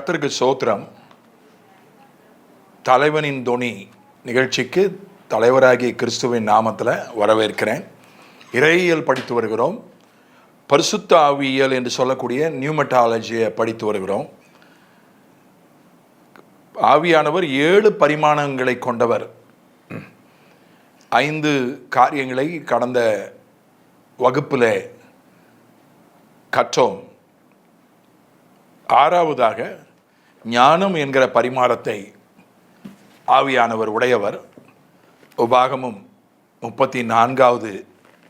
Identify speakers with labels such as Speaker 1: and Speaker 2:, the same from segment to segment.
Speaker 1: கர்த்தருக்கு ஸ்தோத்திரம். தலைவனின் தொனி நிகழ்ச்சிக்கு தலைவராகிய கிறிஸ்துவின் நாமத்தில் வரவேற்கிறேன். இறையியல் படித்து வருகிறோம். பரிசுத்த ஆவியியல் என்று சொல்லக்கூடிய நியூமட்டாலஜியை படித்து வருகிறோம். ஆவியானவர் 7 பரிமாணங்களை கொண்டவர். 5 காரியங்களை கடந்த வகுப்பில் கற்றோம். 6வதாக ஞானம் என்கிற பரிமாணத்தை ஆவியானவர் உடையவர். உபாகமம் 34வது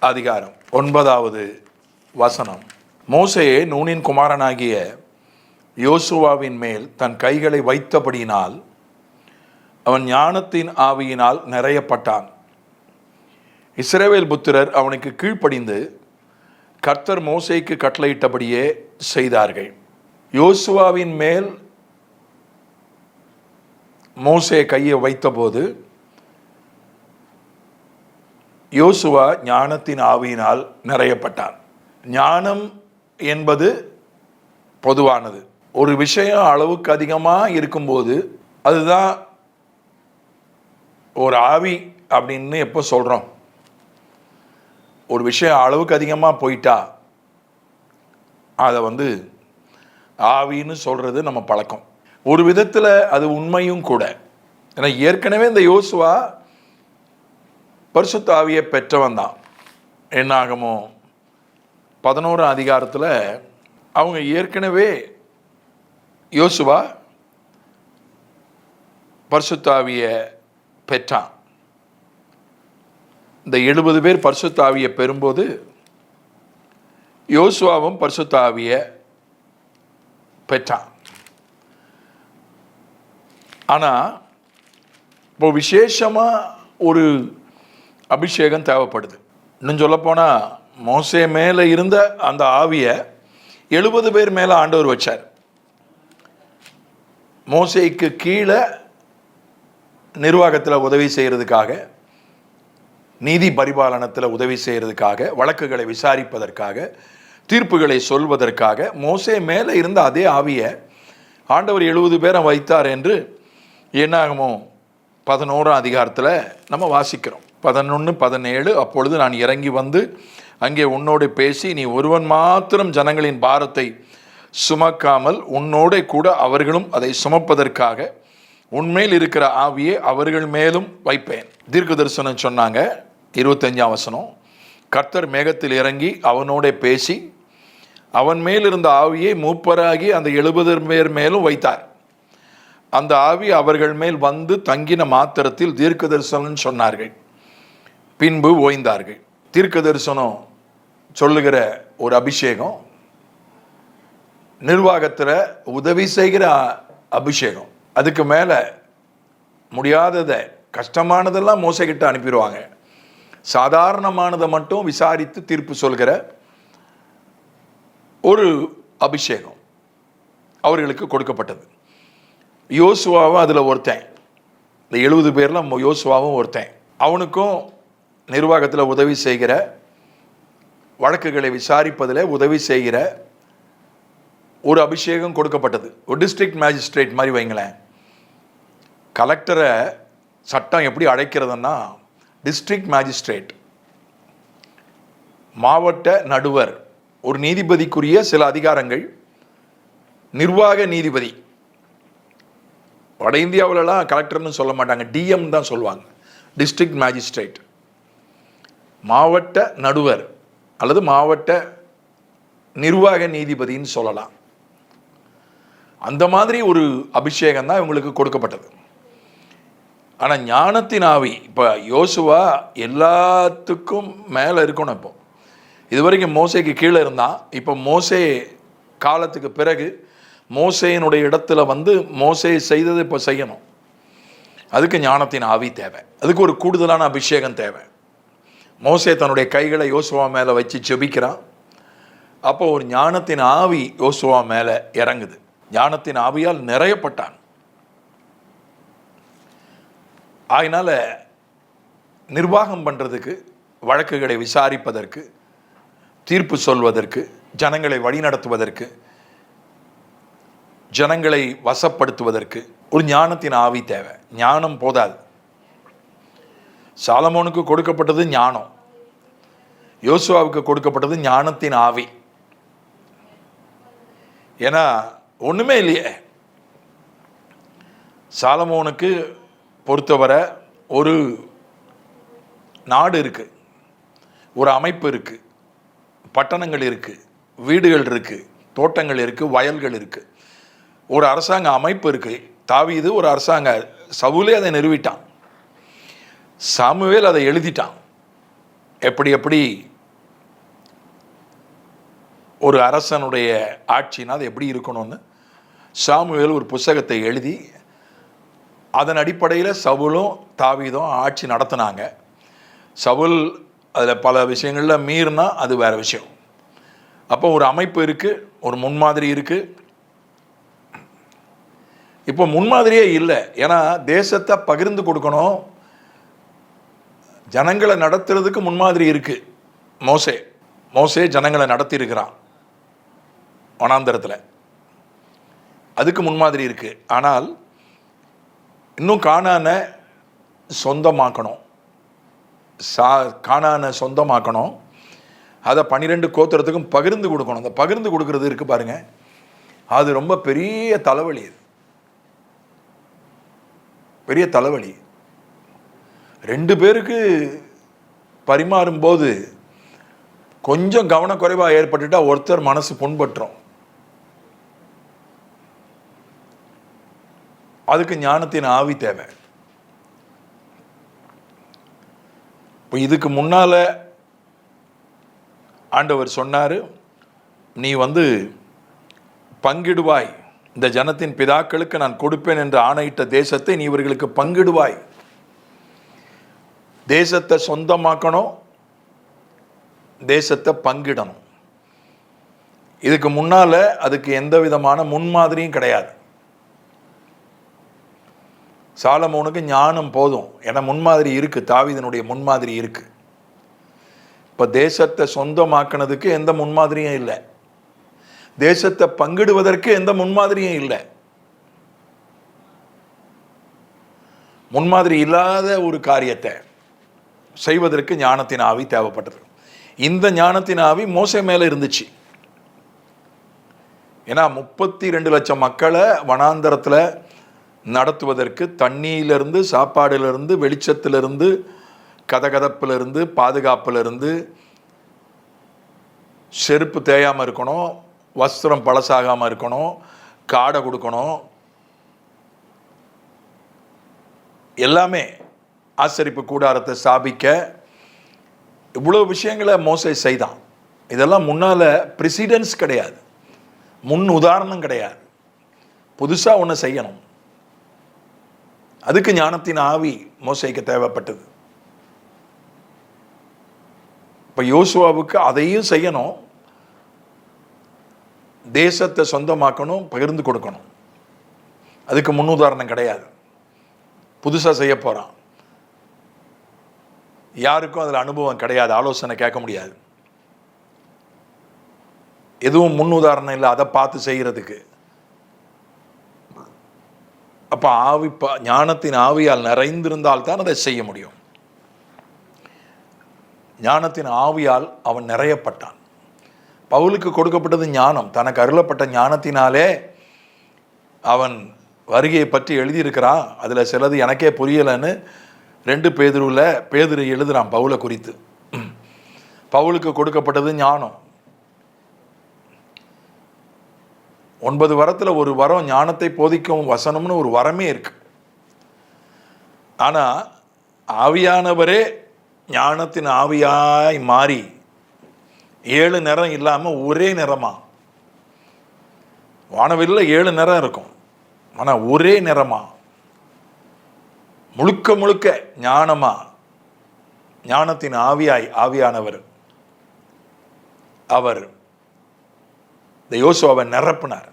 Speaker 1: அதிகாரம் 9வது வசனம். மோசே நூனின் குமாரனாகிய யோசுவாவின் மேல் தன் கைகளை வைத்தபடியினால் அவன் ஞானத்தின் ஆவியினால் நிறையப்பட்டான். இஸ்ரவேல் புத்திரர் அவனுக்கு கீழ்ப்படிந்து கர்த்தர் மோசேக்கு கட்டளையிட்டபடியே செய்தார்கள். யோசுவாவின் மேல் மோசே கையை வைத்தபோது யோசுவா ஞானத்தின் ஆவியினால் நிறையப்பட்டான். ஞானம் என்பது பொதுவானது. ஒரு விஷயம் அளவுக்கு அதிகமாக இருக்கும்போது அதுதான் ஒரு ஆவி அப்படின்னு எப்போ சொல்கிறோம்? ஒரு விஷயம் அளவுக்கு அதிகமாக போயிட்டா அதை ஆவின்னு சொல்கிறது நம்ம பழக்கம். ஒரு விதத்தில் அது உண்மையும் கூட. ஏன்னா ஏற்கனவே இந்த யோசுவா பரிசுத்த ஆவியை பெற்றவன் தான். என்னாகுமோ 11ஆம் அதிகாரத்தில் அவங்க ஏற்கனவே யோசுவா பரிசுத்த ஆவியை பெற்றான். இந்த 70 பேர் பரிசுத்த ஆவியை பெறும்போது யோசுவாவும் பரிசுத்த ஆவியை பெற்றான். ஆனால் இப்போ விசேஷமாக ஒரு அபிஷேகம் தேவைப்படுது. இன்னும் சொல்லப்போனால் மோசே மேலே இருந்த அந்த ஆவியை 70 பேர் மேலே ஆண்டவர் வச்சார். மோசேக்கு கீழே நிர்வாகத்தில் உதவி செய்கிறதுக்காக, நீதி பரிபாலனத்தில் உதவி செய்கிறதுக்காக, வழக்குகளை விசாரிப்பதற்காக, தீர்ப்புகளை சொல்வதற்காக மோசே மேலே இருந்த அதே ஆவியை ஆண்டவர் 70 பேரை வைத்தார் என்று என்னாகுமோ 11ஆம் அதிகாரத்தில் நம்ம வாசிக்கிறோம். 11, 17. அப்பொழுது நான் இறங்கி வந்து அங்கே உன்னோடு பேசி, நீ ஒருவன் மாத்திரம் ஜனங்களின் பாரத்தை சுமக்காமல் உன்னோட கூட அவர்களும் அதை சுமப்பதற்காக உன்மேல் இருக்கிற ஆவியை அவர்கள் மேலும் வைப்பேன். தீர்க்க தரிசனம் சொன்னாங்க. 25ஆம் வசனம். கர்த்தர் மேகத்தில் இறங்கி அவனோட பேசி அவன் மேல் இருந்த ஆவியை மூப்பராகி அந்த 70 பேர் மேலும் வைத்தார். அந்த ஆவி அவர்கள் மேல் வந்து தங்கின மாத்திரத்தில் தீர்க்க தரிசனம் சொன்னார்கள். பின்பு ஓய்ந்தார்கள். தீர்க்க தரிசனம் சொல்லுகிற ஒரு அபிஷேகம், நிர்வாகத்தில் உதவி செய்கிற அபிஷேகம். அதுக்கு மேலே முடியாததை, கஷ்டமானதெல்லாம் மோசைக்கிட்ட அனுப்பிடுவாங்க. சாதாரணமானதை மட்டும் விசாரித்து தீர்ப்பு சொல்கிற ஒரு அபிஷேகம் அவர்களுக்கு கொடுக்கப்பட்டது. யோசுவாவும் அதில் ஒருத்தன். இந்த 70 பேரில் யோசுவாவும் ஒருத்தன். அவனுக்கும் நிர்வாகத்தில் உதவி செய்கிற, வழக்குகளை விசாரிப்பதில் உதவி செய்கிற ஒரு அபிஷேகம் கொடுக்கப்பட்டது. ஒரு டிஸ்ட்ரிக்ட் மேஜிஸ்ட்ரேட் மாதிரி வைங்களேன். கலெக்டரை சட்டம் எப்படி அழைக்கிறதுன்னா டிஸ்ட்ரிக்ட் மேஜிஸ்ட்ரேட், மாவட்ட நடுவர், ஒரு நீதிபதிக்குரிய சில அதிகாரங்கள், நிர்வாக நீதிபதி. வட இந்தியாவிலலாம் கலெக்டர்னு சொல்ல மாட்டாங்க, டிஎம் தான் சொல்லுவாங்க. டிஸ்ட்ரிக்ட் மேஜிஸ்ட்ரேட், மாவட்ட நடுவர் அல்லது மாவட்ட நிர்வாக நீதிபதின்னு சொல்லலாம். அந்த மாதிரி ஒரு அபிஷேகம் தான் இவங்களுக்கு கொடுக்கப்பட்டது. ஆனால் ஞானத்தின் ஆவி இப்போ யோசுவா எல்லாத்துக்கும் மேலே இருக்கணும். இப்போ இதுவரைக்கும் மோசேக்கு கீழே இருந்தான். இப்போ மோசே காலத்துக்கு பிறகு மோசேயினுடைய இடத்துல மோசே செய்ததை இப்போ செய்யணும். அதுக்கு ஞானத்தின் ஆவி தேவை. அதுக்கு ஒரு கூடுதலான அபிஷேகம் தேவை. மோசே தன்னுடைய கைகளை யோசுவா மேலே வச்சு ஜெபிக்கிறான். அப்போ ஒரு ஞானத்தின் ஆவி யோசுவா மேலே இறங்குது. ஞானத்தின் ஆவியால் நிறையப்பட்டான். அதனால நிர்வாகம் பண்ணுறதுக்கு, வழக்குகளை விசாரிப்பதற்கு, தீர்ப்பு சொல்வதற்கு, ஜனங்களை வழிநடத்துவதற்கு, ஜனங்களை வசப்படுத்துவதற்கு ஒரு ஞானத்தின் ஆவி தேவை. ஞானம் போதாது. சாலமோனுக்கு கொடுக்கப்பட்டது ஞானம், யோசுவாவுக்கு கொடுக்கப்பட்டது ஞானத்தின் ஆவி. ஏன்னா ஒண்ணுமே இல்லையே. சாலமோனுக்கு பொறுத்தவரை ஒரு நாடு இருக்கு, ஒரு அமைப்பு இருக்கு, பட்டணங்கள் இருக்கு, வீடுகள் இருக்கு, தோட்டங்கள் இருக்கு, வயல்கள் இருக்கு, ஒரு அரசாங்க அமைப்பு இருக்கு. தாவீது ஒரு அரசாங்க, சவுலே அதை நிறுவிட்டான், சாமுவேல் அதை எழுதிட்டான். எப்படி எப்படி ஒரு அரசனுடைய ஆட்சினா அது எப்படி இருக்கணும்னு சாமுவேல் ஒரு புத்தகத்தை எழுதி அதன் அடிப்படையில் சவுலும் தாவீதும் ஆட்சி நடத்தினாங்க. சவுல் அதில் பல விஷயங்களில் மீறினா அது வேற விஷயம். அப்போ ஒரு அமைப்பு இருக்கு, ஒரு முன்மாதிரி இருக்கு. இப்போ முன்மாதிரியே இல்லை. ஏன்னா தேசத்தை பகிர்ந்து கொடுக்கணும், ஜனங்களை நடத்துறதுக்கு முன்மாதிரி இருக்கு. மோசே ஜனங்களை நடத்தி இருக்கிறான் வனாந்தரத்தில், அதுக்கு முன்மாதிரி இருக்கு. ஆனால் இன்னும் கானானை சொந்தமாக்கணும், அதை 12 கோத்திரத்துக்கும் பகிர்ந்து கொடுக்கணும். அந்த பகிர்ந்து கொடுக்கறது இருக்கு பாருங்க, அது ரொம்ப பெரிய தலைவலி. பெரிய தலைவலி. 2 பேருக்கு பரிமாறும் போது கொஞ்சம் கவனக்குறைவாக ஏற்பட்டுட்டா ஒருத்தர் மனசு புண்பற்றும். அதுக்கு ஞானத்தின் ஆவி தேவை. இப்போ இதுக்கு முன்னால ஆண்டவர் சொன்னாரு, நீ பங்கிடுவாய், இந்த ஜனத்தின் பிதாக்களுக்கு நான் கொடுப்பேன் என்று ஆணையிட்ட தேசத்தை நீ இவர்களுக்கு பங்கிடுவாய். தேசத்தை சொந்தமாக்கணும், தேசத்தை பங்கிடணும். இதுக்கு முன்னால அதுக்கு எந்த விதமான முன்மாதிரியும் கிடையாது. சாலமோனுக்கு ஞானம் போதும், ஏன்னா முன்மாதிரி இருக்கு, தாவீதினுடைய முன்மாதிரி இருக்கு. இப்ப தேசத்தை சொந்தமாக்கினதுக்கு எந்த முன்மாதிரியும் இல்லை, தேசத்தை பங்கிடுவதற்கு எந்த முன்மாதிரியும் இல்லை. முன்மாதிரி இல்லாத ஒரு காரியத்தை செய்வதற்கு ஞானத்தின் ஆவி தேவைப்பட்டது. இந்த ஞானத்தின் ஆவி மோசே மேல இருந்துச்சு. ஏன்னா 32 லட்சம் மக்களை வனாந்தரத்தில் நடத்துவதற்கு தண்ணியிலிருந்து, சாப்பாடிலிருந்து, வெளிச்சத்திலிருந்து, கதகதப்பிலிருந்து, பாதுகாப்பிலிருந்து, செருப்பு தேயாமல் இருக்கணும், வஸ்திரம் பழசாகாமல் இருக்கணும், காடை கொடுக்கணும், எல்லாமே, ஆசரிப்பு கூடாரத்தை ஸ்தாபிக்க, இவ்வளவு விஷயங்களை மோசே செய்தான். இதெல்லாம் முன்னால பிரசிடென்ஸ் கிடையாது, முன் உதாரணம் கிடையாது. புதுசா ஒன்று செய்யணும், அதுக்கு ஞானத்தின் ஆவி மோசேக்கு தேவைப்பட்டது. இப்ப யோசுவாவுக்கு அதையும் செய்யணும், தேசத்தை சொந்தமாக்கணும், பகிர்ந்து கொடுக்கணும். அதுக்கு முன்னுதாரணம் கிடையாது, புதுசா செய்ய போறான். யாருக்கும் அதில் அனுபவம் கிடையாது, ஆலோசனை கேட்க முடியாது, எதுவும் முன் உதாரணம் இல்லை அதை பார்த்து செய்யறதுக்கு. அப்ப ஞானத்தின் ஆவியால் நிறைந்திருந்தால் தான் அதை செய்ய முடியும். ஞானத்தின் ஆவியால் அவன் நிறையப்பட்டான். பவுலுக்கு கொடுக்கப்பட்டது ஞானம், தனக்கு அருளப்பட்ட ஞானத்தினாலே அவன் வருகையை பற்றி எழுதியிருக்கிறான். அதுல சிலது எனக்கே புரியலைன்னு 2 பேதுரு எழுதுறான் பவுலை குறித்து. பவுலுக்கு கொடுக்கப்பட்டது ஞானம். 9 வரத்துல ஒரு வரம் ஞானத்தை போதிக்கும் வசனம்னு ஒரு வரமே இருக்கு. ஆனா ஆவியானவரே ஞானத்தின் ஆவியாய் மாறி 7 நிறம் இல்லாம ஒரே நிறமா, வானவில்ல 7 நிறம் இருக்கும், ஆனா ஒரே நிறமா, முழுக்க முழுக்க ஞானமா, ஞானத்தின் ஆவியாய் ஆவியானவர் அவர் இந்த யோசுவாவை நிரப்பினார்.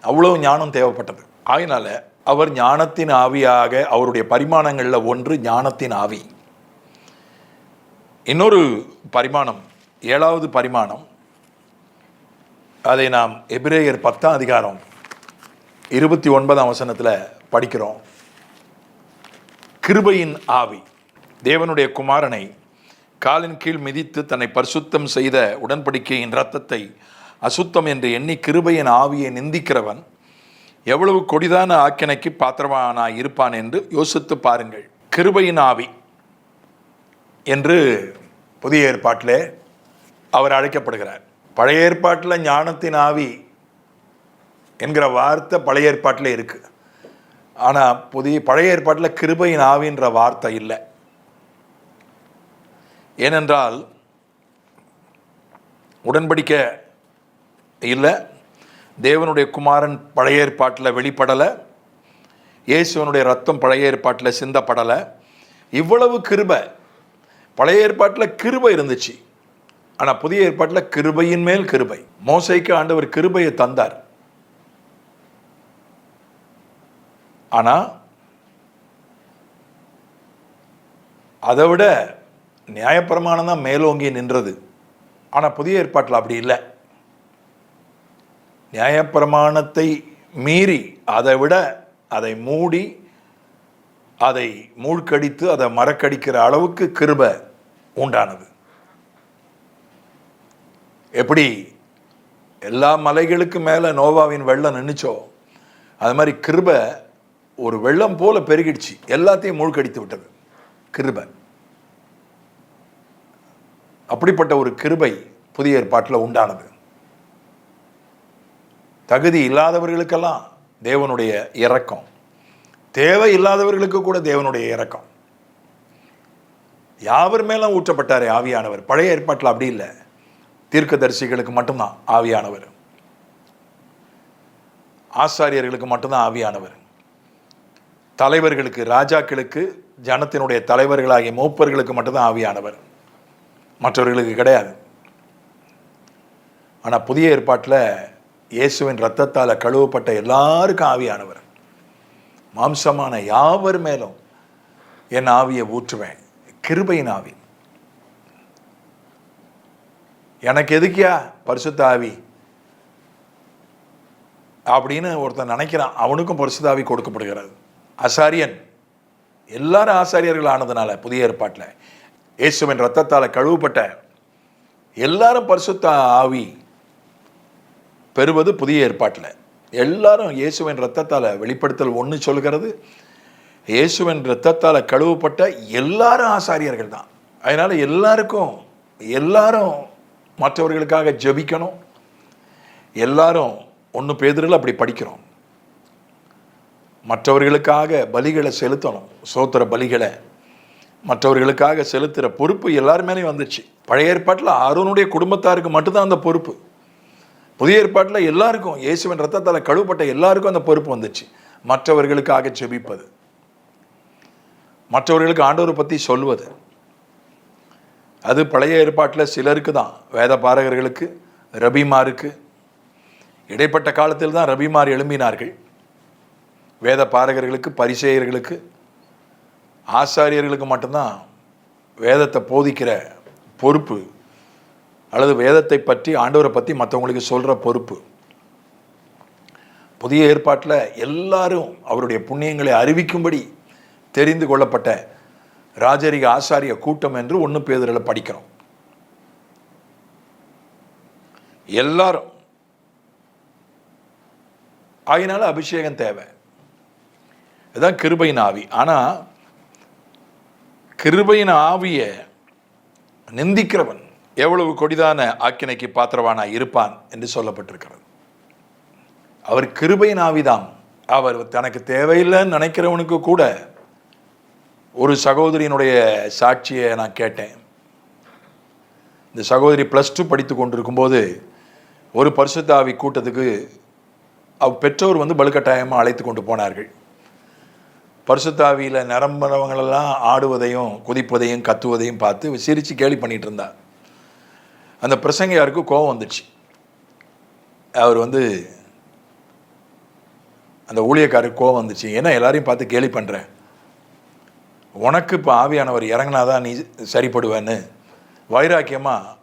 Speaker 1: அவ்வளவு ஞானம் தேவைப்பட்டது. ஆகினால அவர் ஞானத்தின் ஆவியாக, அவருடைய பரிமாணங்கள்ல ஒன்று ஞானத்தின் ஆவி. இன்னொரு பரிமாணம், 7வது பரிமாணம், அதை நாம் எபிரேயர் 10ஆம் அதிகாரம் 29ஆம் வசனத்தில் படிக்கிறோம். கிருபையின் ஆவி தேவனுடைய குமாரனை காலின் கீழ் மிதித்து தன்னை பரிசுத்தம் செய்த உடன்படிக்கையின் இரத்தத்தை அசுத்தம் என்று எண்ணி கிருபையின் ஆவியை நிந்திக்கிறவன் எவ்வளவு கொடிதான ஆக்கினைக்கு பாத்திரமானாய் இருப்பான் என்று யோசித்து பாருங்கள். கிருபையின் ஆவி என்று புதிய ஏற்பாட்டிலே அவர் அழைக்கப்படுகிறார். பழைய ஏற்பாட்டில் ஞானத்தின் ஆவி என்கிற வார்த்தை பழைய ஏற்பாட்டில் இருக்கு. ஆனால் பழைய ஏற்பாட்டில் கிருபையின் ஆவின்ற வார்த்தை இல்லை. ஏனென்றால் உடன்படிக்கை இல்லை, தேவனுடைய குமாரன் பழைய ஏற்பாட்டில் வெளிப்படலை, இயேசுவனுடைய ரத்தம் பழைய ஏற்பாட்டில் சிந்தப்படலை. இவ்வளவு கிருபை பழைய ஏற்பாட்டில் கிருபை இருந்துச்சு. ஆனால் புதிய ஏற்பாட்டில் கிருபையின் மேல் கிருபை. மோசேக்கு ஆண்டவர் கிருபையை தந்தார். ஆனால் அதை விட நியாயப்பிரமாணம் தான் மேலோங்கி நின்றது. ஆனால் புதிய ஏற்பாட்டில் அப்படி இல்லை. நியாயப்பிரமாணத்தை மீறி அதை விட அதை மூடி அதை மூழ்கடித்து அதை மறக்கடிக்கிற அளவுக்கு கிருபை உண்டானது. எப்படி எல்லா மலைகளுக்கு மேலே நோவாவின் வெள்ளம் நின்றுச்சோ அது மாதிரி கிருபை ஒரு வெள்ளம் போல பெருகிடுச்சு, எல்லாத்தையும் மூழ்கடித்து விட்டது கிருபை. அப்படிப்பட்ட ஒரு கிருபை புதிய ஏற்பாட்டில் உண்டானது. தகுதி இல்லாதவர்களுக்கெல்லாம் தேவனுடைய இரக்கம், தேவை இல்லாதவர்களுக்கு கூட தேவனுடைய இரக்கம். யாவர் மேலும் ஊற்றப்பட்டாரே ஆவியானவர். பழைய ஏற்பாட்டில் அப்படி இல்லை. தீர்க்கதரிசிகளுக்கு மட்டும்தான் ஆவியானவர், ஆசாரியர்களுக்கு மட்டும்தான் ஆவியானவர், தலைவர்களுக்கு, ராஜாக்களுக்கு, ஜனத்தினுடைய தலைவர்களாகிய மூப்பர்களுக்கு மட்டும்தான் ஆவியானவர், மற்றவர்களுக்கு கிடையாது. ஆனால் புதிய ஏற்பாட்டில் இயேசுவின் இரத்தத்தால் கழுவப்பட்ட எல்லாருக்கும் ஆவியானவர். மாம்சமான யாவர் மேலும் என் ஆவியை ஊற்றுவேன். கிருபையின் ஆவி. எனக்கு எதுக்கியா பரிசுத்த ஆவி அப்படின்னு ஒருத்தன் நினைக்கிறான். அவனுக்கும் பரிசுத்த ஆவி கொடுக்கப்படுகிறது. ஆசாரியன் எல்லாரும் ஆசாரியர்கள் ஆனதுனால புதிய ஏற்பாட்டில் இயேசுவின் இரத்தத்தால் கழுவப்பட்ட எல்லாரும் பரிசுத்த ஆவி பெறுவது புதிய ஏற்பாட்டில். எல்லாரும் இயேசுவின் இரத்தத்தால் வெளிப்படுத்தல் 1 சொல்கிறது, இயேசுவின் இரத்தத்தால் கழுவப்பட்ட எல்லாரும் ஆசாரியர்கள் தான். அதனால் எல்லாரும் மற்றவர்களுக்காக ஜெபிக்கணும். எல்லாரும் 1 பேதுருல அப்படி படிக்கிறோம். மற்றவர்களுக்காக பலிகளை செலுத்தணும், சோத்திர பலிகளை மற்றவர்களுக்காக செலுத்துகிற பொறுப்பு எல்லார் மேலேயும் வந்துச்சு. பழைய ஏற்பாட்டில் ஆரோனுடைய குடும்பத்தாருக்கு மட்டும்தான் அந்த பொறுப்பு. புதிய ஏற்பாட்டில் எல்லாருக்கும், இயேசுவின் இரத்தத்தால் கழுவப்பட்ட எல்லாருக்கும் அந்த பொறுப்பு வந்துச்சு. மற்றவர்களுக்காக ஜெபிப்பது, மற்றவர்களுக்கு ஆண்டவரை பற்றி சொல்வது. அது பழைய ஏற்பாட்டில் சிலருக்கு தான், வேத பாரகர்களுக்கு, ரபிமாருக்கு. இடைப்பட்ட காலத்தில் தான் ரபிமார் எழும்பினார்கள். வேத பாரகர்களுக்கு, பரிசேயர்களுக்கு, ஆசாரியர்களுக்கு மட்டும்தான் வேதத்தை போதிக்கிற பொறுப்பு, அல்லது வேதத்தை பற்றி ஆண்டவரை பற்றி மற்றவங்களுக்கு சொல்கிற பொறுப்பு. புதிய ஏற்பாட்டில் எல்லாரும் அவருடைய புண்ணியங்களை அறிவிக்கும்படி தெரிந்து கொள்ளப்பட்ட ராஜரிக ஆசாரிய கூட்டம் என்று 1 பேதுருல படிக்கிறோம். எல்லாரும். ஆகினால அபிஷேகம் தேவை. இதுதான் கிருபையின் ஆவி. ஆனால் கிருபையின் ஆவியை நிந்திக்கிறவன் எவ்வளவு கொடிதான ஆக்கினைக்கு பாத்திரவானாய் இருப்பான் என்று சொல்லப்பட்டிருக்கிறது. அவர் கிருபையின் ஆவிதான். அவர் தனக்கு தேவையில்லைன்னு நினைக்கிறவனுக்கு கூட. ஒரு சகோதரியினுடைய சாட்சியை நான் கேட்டேன். இந்த சகோதரி +2 படித்து கொண்டிருக்கும்போது ஒரு பரிசுத்த ஆவி கூட்டத்துக்கு பெற்றோர் வலுக்கட்டாயமாக அழைத்து கொண்டு போனார்கள். பரிசுத்த ஆவியில் நிரம்பினவங்களெல்லாம் ஆடுவதையும் குதிப்பதையும் கத்துவதையும் பார்த்து சிரித்து கேலி பண்ணிட்டு இருந்தார். அந்த பிரசங்கியாருக்கு கோபம் வந்துச்சு. அவர் அந்த ஊழியக்காரருக்கு கோபம் வந்துச்சு. ஏன்னா எல்லாரையும் பார்த்து கேலி பண்ணுற, உனக்கு இப்போ ஆவியானவர் இறங்கினாதான் நீ சரிப்படுவேன்னு வைராக்கியமாக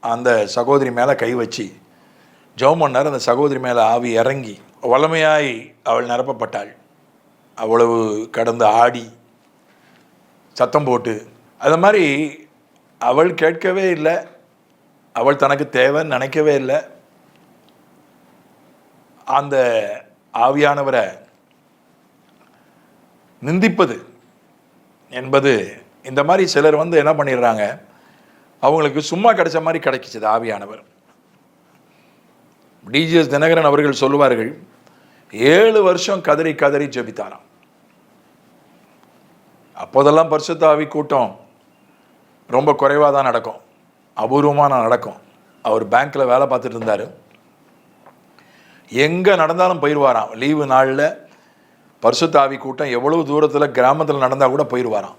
Speaker 1: அந்த சகோதரி மேலே கை வச்சு ஜெபம் பண்ணார். அந்த சகோதரி மேலே ஆவி இறங்கி வல்லமையாய் அவள் நிரப்பப்பட்டாள். அவ்வளவு கடந்து ஆடி சத்தம் போட்டு, அது மாதிரி அவள் கேட்கவே இல்லை, அவள் தனக்கு தேவைன்னு நினைக்கவே இல்லை. அந்த ஆவியானவரை நிந்திப்பது என்பது, இந்த மாதிரி சிலர் என்ன பண்ணிடுறாங்க, அவங்களுக்கு சும்மா கிடைச்ச மாதிரி கிடைக்கிச்சது ஆவியானவர். டிஜிஎஸ் தினகரன் அவர்கள் சொல்லுவார்கள், 7 வருஷம் கதறி கதறி ஜெபித்தாராம். அப்போதெல்லாம் பரிசுத்த ஆவி கூட்டம் ரொம்ப குறைவாக தான் நடக்கும், அபூர்வமாக நடக்கும். அவர் பேங்க்கில் வேலை பார்த்துட்டு இருந்தார். எங்கே நடந்தாலும் போயிடுவாராம். லீவு நாளில் பரிசுத்த ஆவி கூட்டம் எவ்வளவு தூரத்தில் கிராமத்தில் நடந்தால் கூட போயிடுவாராம்.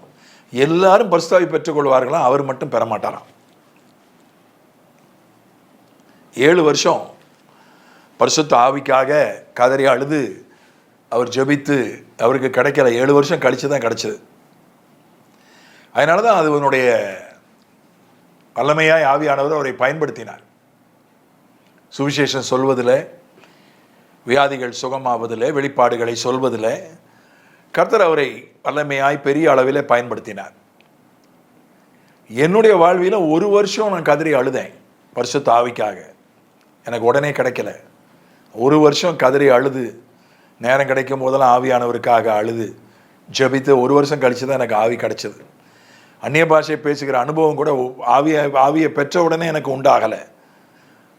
Speaker 1: எல்லாரும் பரிசுத்த ஆவி பெற்றுக்கொள்வார்களாம், அவர் மட்டும் பெற மாட்டாராம். 7 வருஷம் பரிசுத்த ஆவிக்காக கதறி அழுது அவர் ஜெபித்து அவருக்கு கிடைக்கல. 7 வருஷம் கழிச்சு தான் கிடைச்சது. அதனால தான் அது அவனுடைய வல்லமையாய் ஆவியானவர் அவரை பயன்படுத்தினார். சுவிசேஷம் சொல்வதில், வியாதிகள் சுகமாவதில், வெளிப்பாடுகளை சொல்வதில் கர்த்தர் அவரை வல்லமையாய் பெரிய அளவில் பயன்படுத்தினார். என்னுடைய வாழ்வில் 1 வருஷம் நான் கதறி அழுதேன் பரிசுத்த ஆவிக்காக. எனக்கு உடனே கிடைக்கல. 1 வருஷம் கதறி அழுது, நேரம் கிடைக்கும் போதெல்லாம் ஆவியானவருக்காக அழுது ஜெபித்து 1 வருஷம் கழிச்சு தான் எனக்கு ஆவி கிடைச்சது. அந்நிய பாஷை பேசுகிற அனுபவம் கூட ஆவியை பெற்ற உடனே எனக்கு உண்டாகலை.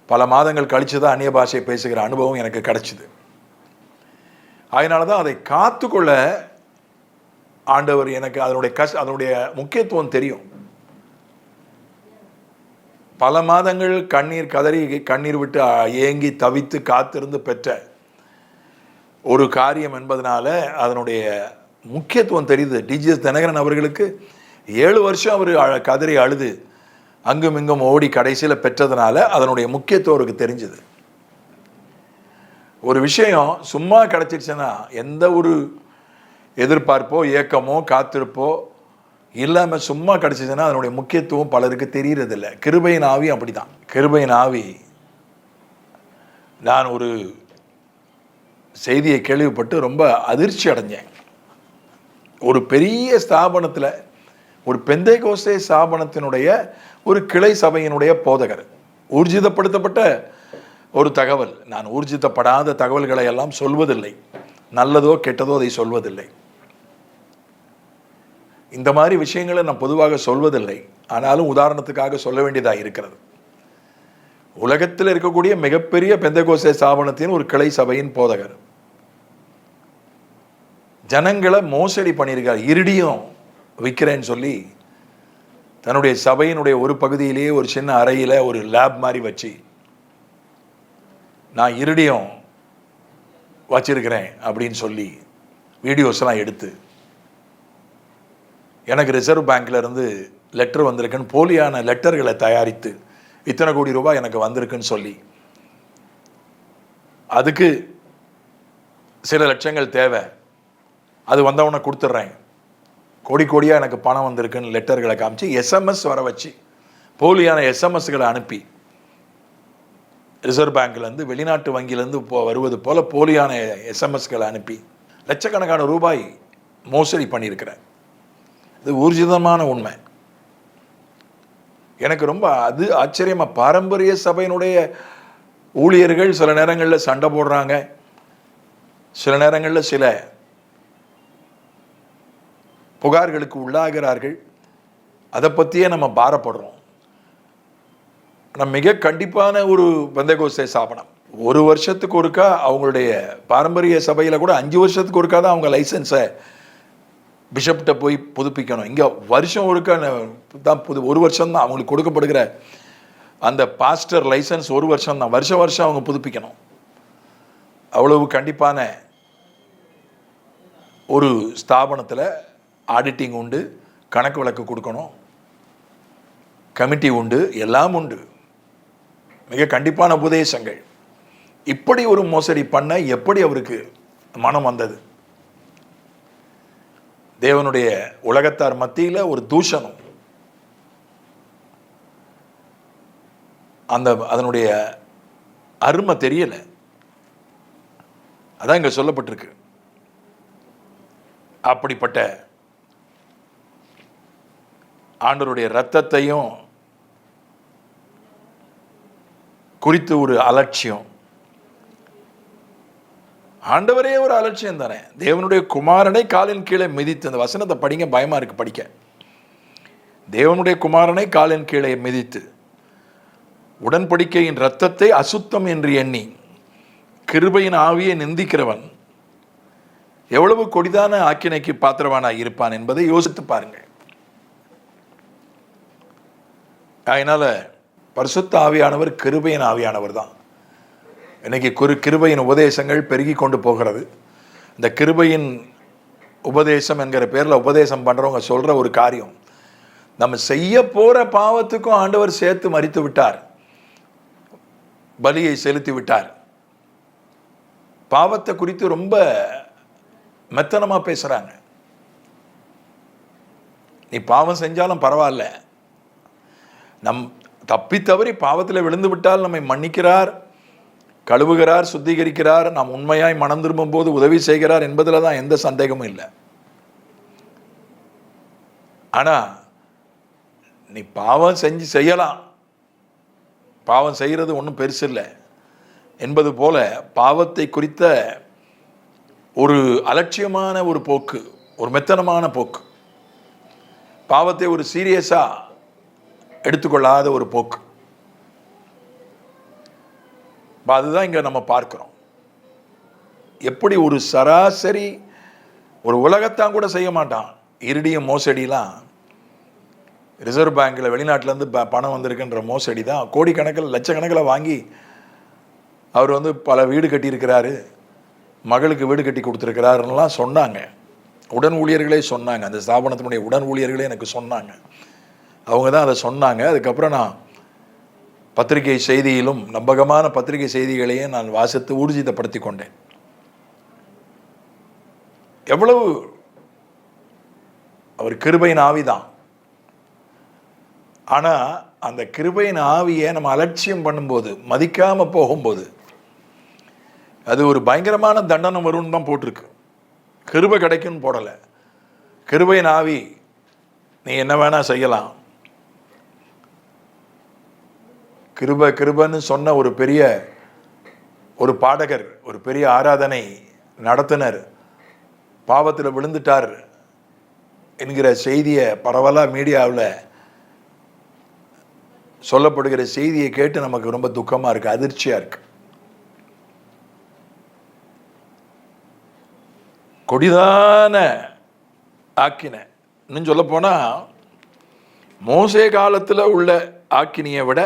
Speaker 1: பல மாதங்கள் கழிச்சு தான் அந்நிய பாஷை பேசுகிற அனுபவம் எனக்கு கிடைச்சிது. அதனால தான் அதை காத்துக்கொள்ள ஆண்டவர் எனக்கு அதனுடைய முக்கியத்துவம் தெரியும். பல மாதங்கள் கண்ணீர் விட்டு ஏங்கி தவித்து காத்திருந்து பெற்ற ஒரு காரியம் என்பதனால அதனுடைய முக்கியத்துவம் தெரியுது. டிஜிஎஸ் தினகரன் அவர்களுக்கு 7 வருஷம் அவர் கதறி அழுது அங்கும் இங்கும் ஓடி கடைசியில் பெற்றதுனால அதனுடைய முக்கியத்துவம் அவருக்கு தெரிஞ்சது. ஒரு விஷயம் சும்மா கிடைச்சிருச்சுன்னா எந்த ஒரு எதிர்பார்ப்போ ஏக்கமோ காத்திருப்போ இல்லாமல் சும்மா கிடைச்சிச்சுன்னா அதனுடைய முக்கியத்துவம் பலருக்கு தெரியறதில்லை. கிருபையின் ஆவி அப்படிதான். கிருபையின் ஆவி, நான் ஒரு செய்தியை கேள்விப்பட்டு ரொம்ப அதிர்ச்சி அடைஞ்சேன். ஒரு பெரிய ஸ்தாபனத்தில், ஒரு பெந்தேகோஸ்தே ஸ்தாபனத்தினுடைய ஒரு கிளை சபையினுடைய போதகர், ஊர்ஜிதப்படுத்தப்பட்ட ஒரு தகவல், நான் ஊர்ஜிதப்படாத தகவல்களை எல்லாம் சொல்வதில்லை, நல்லதோ கெட்டதோ அதை சொல்வதில்லை, இந்த மாதிரி விஷயங்களை நான் பொதுவாக சொல்வதில்லை. ஆனாலும் உதாரணத்துக்காக சொல்ல வேண்டியதாக இருக்கிறது. உலகத்தில் இருக்கக்கூடிய மிகப்பெரிய பெந்தேகோஸ்தே ஸ்தாபனத்தின் ஒரு கிளை சபையின் போதகர் ஜனங்களை மோசடி பண்ணியிருக்கார். இருடியும் விற்கிறேன்னு சொல்லி தன்னுடைய சபையினுடைய ஒரு பகுதியிலேயே ஒரு சின்ன அறையில் ஒரு லேப் மாதிரி வச்சு, நான் இருடியும் வச்சிருக்கிறேன் அப்படின்னு சொல்லி வீடியோஸ்லாம் எடுத்து, எனக்கு ரிசர்வ் பேங்க்ல இருந்து லெட்டர் வந்திருக்குன்னு போலியான லெட்டர்களை தயாரித்து இத்தனை கோடி ரூபாய் எனக்கு வந்திருக்குன்னு சொல்லி, அதுக்கு சில லட்சங்கள் தேவை, அது வந்தவனை கொடுத்துட்றேன், கோடி கோடியாக எனக்கு பணம் வந்திருக்குன்னு லெட்டர்களை காமிச்சு எஸ்எம்எஸ் வர வச்சு, போலியான எஸ்எம்எஸ்களை அனுப்பி, ரிசர்வ் பேங்க்லேருந்து வெளிநாட்டு வங்கியிலேருந்து வருவது போல போலியான எஸ்எம்எஸ்களை அனுப்பி லட்சக்கணக்கான ரூபாய் மோசடி பண்ணியிருக்கிறேன். இது ஊர்ஜிதமான உண்மை. எனக்கு ரொம்ப ஆச்சரியமா, பாரம்பரிய சபையினுடைய ஊழியர்கள் சில நேரங்களில் சண்டை போடுறாங்க, சில நேரங்களில் சில புகார்களுக்கு உள்ளாகிறார்கள். அதை பற்றியே நம்ம பாரப்படுறோம். நம்ம மிக கண்டிப்பான ஒரு பெந்தேகோஸ்தே ஸ்தாபனம், 1 வருஷத்துக்கு ஒருக்கா அவங்களுடைய பாரம்பரிய சபையில் கூட 5 வருஷத்துக்கு ஒருக்கா தான் அவங்க லைசன்ஸை பிஷப்கிட்ட போய் புதுப்பிக்கணும். இங்கே வருஷம் ஒருக்கா தான் 1 வருஷம் தான் அவங்களுக்கு கொடுக்கப்படுகிற அந்த பாஸ்டர் லைசன்ஸ் 1 வருஷம் தான், வருஷம் அவங்க புதுப்பிக்கணும். அவ்வளவு கண்டிப்பான ஒரு ஸ்தாபனத்தில் ஆடிட்டிங் உண்டு, கணக்கு வழக்கு கொடுக்கணும், கமிட்டி உண்டு, எல்லாம் உண்டு, மிக கண்டிப்பான உபதேசங்கள். இப்படி ஒரு மோசடி பண்ண எப்படி அவருக்கு மனம் வந்தது? தேவனுடைய உலகத்தார் மத்தியில் ஒரு தூஷணம், அதனுடைய அருமை தெரியல. அதான் இங்க சொல்லப்பட்டிருக்கு. அப்படிப்பட்ட ஆண்டவருடைய இரத்தத்தையும் குறித்து ஒரு அலட்சியம். ஆண்டவரே ஒரு அலட்சியம் தானே. தேவனுடைய குமாரனை காலின் கீழே மிதித்து, அந்த வசனத்தை படிங்க, பயமா இருக்கு படிக்க. தேவனுடைய குமாரனை காலின் கீழே மிதித்து உடன்படிக்கையின் இரத்தத்தை அசுத்தம் என்று எண்ணி கிருபையின் ஆவியை நிந்திக்கிறவன் எவ்வளவு கொடிதான ஆக்கினைக்கு பாத்திரவானாய் இருப்பான் என்பதை யோசித்து பாருங்க. அதனால பரிசுத்த ஆவியானவர் கிருபையின் ஆவியானவர் தான். இன்னைக்கு கிருபையின் உபதேசங்கள் பெருகி கொண்டு போகிறது. இந்த கிருபையின் உபதேசம் என்கிற பேரில் உபதேசம் பண்ணுறவங்க சொல்கிற ஒரு காரியம், நம்ம செய்ய போகிற பாவத்துக்கும் ஆண்டவர் சேர்த்து மரித்து விட்டார், பலியை செலுத்தி விட்டார். பாவத்தை குறித்து ரொம்ப மெத்தனமாக பேசுகிறாங்க. நீ பாவம் செஞ்சாலும் பரவாயில்ல, நம் தப்பி தவறி பாவத்தில் விழுந்து விட்டால் நம்மை மன்னிக்கிறார், கழுவுகிறார், சுத்திகரிக்கிறார், நாம் உண்மையாய் மனம் திரும்பும் போது உதவி செய்கிறார் என்பதில் தான் எந்த சந்தேகமும் இல்லை. ஆனால் நீ பாவம் செய்யலாம், பாவம் செய்கிறது ஒன்றும் பெருசு இல்லை என்பது போல பாவத்தை குறித்த ஒரு அலட்சியமான ஒரு போக்கு, ஒரு மெத்தனமான போக்கு, பாவத்தை ஒரு சீரியஸாக எடுத்துக்கொள்ளாத ஒரு போக்கு, அதுதான் இங்கே நம்ம பார்க்கிறோம். எப்படி ஒரு சராசரி ஒரு உலகத்தான் கூட செய்ய மாட்டான். இருடியும் மோசடிலாம், ரிசர்வ் பேங்க்கில் வெளிநாட்டிலேருந்து பணம் வந்திருக்குன்ற மோசடி தான் கோடிக்கணக்கில் லட்சக்கணக்கில் வாங்கி அவர் பல வீடு கட்டியிருக்கிறாரு, மகளுக்கு வீடு கட்டி கொடுத்துருக்கிறாருன்னெலாம் சொன்னாங்க. உடன் ஊழியர்களே சொன்னாங்க, அந்த ஸ்தாபனத்தினுடைய உடன் ஊழியர்களே எனக்கு சொன்னாங்க. அவங்க தான் அதை சொன்னாங்க. அதுக்கப்புறம் நான் பத்திரிகை செய்தியிலும், நம்பகமான பத்திரிகை செய்திகளையும் நான் வாசித்து ஊர்ஜிதப்படுத்தி கொண்டேன். எவ்வளவு அவர் கிருபையின் ஆவிதான். ஆனால் அந்த கிருபையின் ஆவியை நம்ம அலட்சியம் பண்ணும்போது, மதிக்காமல் போகும்போது, அது ஒரு பயங்கரமான தண்டனை வரும்னு தான் போட்டிருக்கு. கிருபை கிடைக்கும்னு போடலை. கிருபையின் ஆவி நீ என்ன வேணா செய்யலாம். கிருபைன்னு சொன்ன ஒரு பெரிய ஒரு பாடகர், ஒரு பெரிய ஆராதனை நடத்துனர் பாவத்தில் விழுந்துட்டார் என்கிற செய்தியை பரவலாக மீடியாவில் சொல்லப்படுகிற செய்தியை கேட்டு நமக்கு ரொம்ப துக்கமாக இருக்குது, அதிர்ச்சியாக இருக்குது. கொடிதான ஆக்கினை. இன்னும் சொல்ல போனால் மோசே காலத்தில் உள்ள ஆக்கினியை விட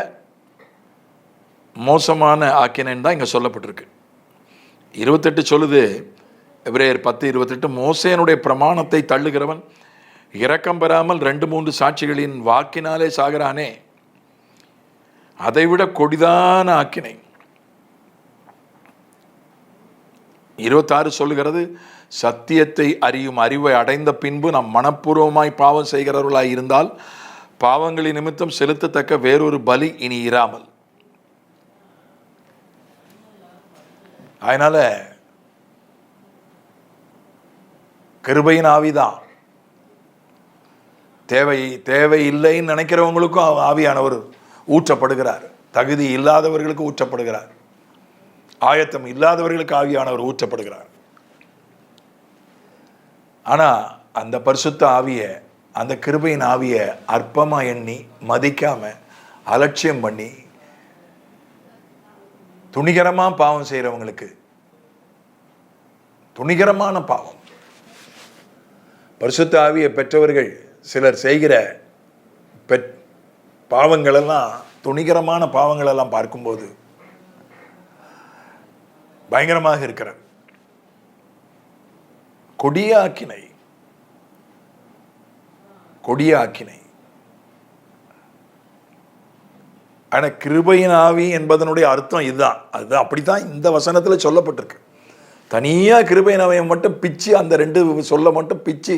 Speaker 1: மோசமான ஆக்கினைன்னு தான் இங்கே சொல்லப்பட்டிருக்கு. 28 சொல்லுது, எபிரேயர் 10:28, மோசேனுடைய பிரமாணத்தை தள்ளுகிறவன் இரக்கம் பெறாமல் 2-3 சாட்சிகளின் வாக்கினாலே சாகிறானே, அதைவிட கொடிதான ஆக்கினை. 26 சொல்லுகிறது, சத்தியத்தை அறியும் அறிவை அடைந்த பின்பு நாம் மனப்பூர்வமாய் பாவம் செய்கிறவர்களாய் இருந்தால் பாவங்களின் நிமித்தம் செலுத்தத்தக்க வேறொரு பலி இனி இராமல். அதனால கிருபையின் ஆவிதான் தேவையில்லைன்னு நினைக்கிறவங்களுக்கும் ஆவியானவர் ஊற்றப்படுகிறார், தகுதி இல்லாதவர்களுக்கு ஊற்றப்படுகிறார், ஆயத்தம் இல்லாதவர்களுக்கு ஆவியானவர் ஊற்றப்படுகிறார். ஆனால் அந்த பரிசுத்த ஆவியை, அந்த கிருபையின் ஆவியை அற்பமாக எண்ணி மதிக்காம அலட்சியம் பண்ணி துணிகரமாக பாவம் செய்கிறவங்களுக்கு, துணிகரமான பாவம், பரிசுத்த ஆவியை பெற்றவர்கள் சிலர் செய்கிற பாவங்களெல்லாம், துணிகரமான பாவங்களெல்லாம் பார்க்கும்போது பயங்கரமாக இருக்கிறது. கொடிய ஆக்கினை, கொடிய ஆக்கினை. ஆனால் கிருபையின் ஆவி என்பதனுடைய அர்த்தம் இதுதான். அதுதான் அப்படித்தான் இந்த வசனத்தில் சொல்லப்பட்டிருக்கு. தனியாக கிருபையின் ஆவியை மட்டும் பிச்சு, அந்த 2 சொல்ல மட்டும் பிச்சு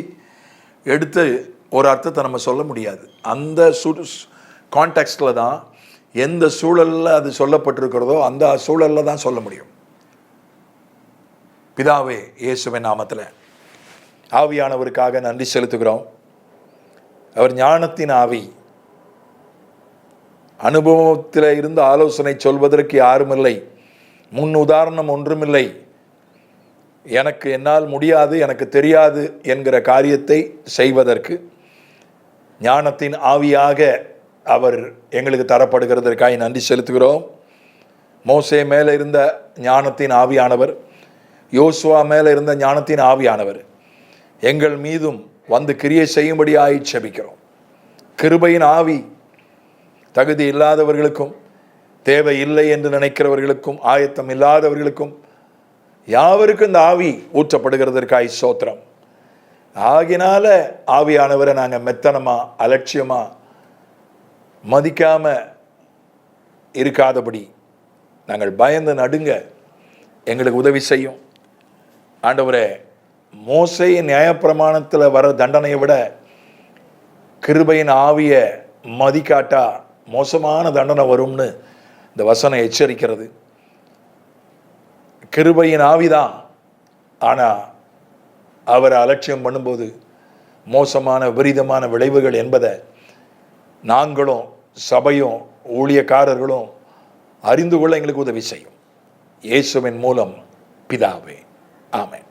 Speaker 1: எடுத்து ஒரு அர்த்தத்தை நம்ம சொல்ல முடியாது. அந்த கான்டெக்ஸ்டில் தான், எந்த சூழலில் அது சொல்லப்பட்டிருக்கிறதோ அந்த சூழலில் தான் சொல்ல முடியும். பிதாவே, இயேசுவின் நாமத்தில் ஆவியானவருக்காக நன்றி செலுத்துகிறோம். அவர் ஞானத்தின் ஆவி. அனுபவத்தில் இருந்து ஆலோசனை சொல்வதற்கு யாருமில்லை, முன் உதாரணம் ஒன்றுமில்லை. எனக்கு என்னால் முடியாது, எனக்கு தெரியாது என்கிற காரியத்தை செய்வதற்கு ஞானத்தின் ஆவியாக அவர் எங்களுக்கு தரப்படுகிறதற்காக நன்றி செலுத்துகிறோம். மோசே மேலே இருந்த ஞானத்தின் ஆவியானவர், யோசுவா மேலே இருந்த ஞானத்தின் ஆவியானவர் எங்கள் மீதும் வந்து கிரியை செய்யும்படியாய் செபிக்கிறோம். கிருபையின் ஆவி தகுதி இல்லாதவர்களுக்கும், தேவை இல்லை என்று நினைக்கிறவர்களுக்கும், ஆயத்தம் இல்லாதவர்களுக்கும் யாவருக்கும் இந்த ஆவி ஊற்றப்படுகிறதற்காய் சோத்திரம். ஆகினால ஆவியானவரை நாங்கள் மெத்தனமா, அலட்சியமா, மதிக்காம இருக்காதபடி நாங்கள் பயந்து நடுங்க எங்களுக்கு உதவி செய்யும். ஆண்டவரே, மோசேயின் நியாயப்பிரமாணத்தில் வர தண்டனையை விட கிருபையின் ஆவியை மதிக்காட்டா மோசமான தண்டனை வரும்னு இந்த வசனம் எச்சரிக்கிறது. கிருபையின் ஆவிதான், ஆனால் அவரை அலட்சியம் பண்ணும்போது மோசமான விபரீதமான விளைவுகள் என்பதை நாங்களும் சபையும் ஊழியக்காரர்களும் அறிந்து கொள்ள எங்களுக்கு உதவி செய்யும். இயேசுவின் மூலம் பிதாவே, ஆமென்.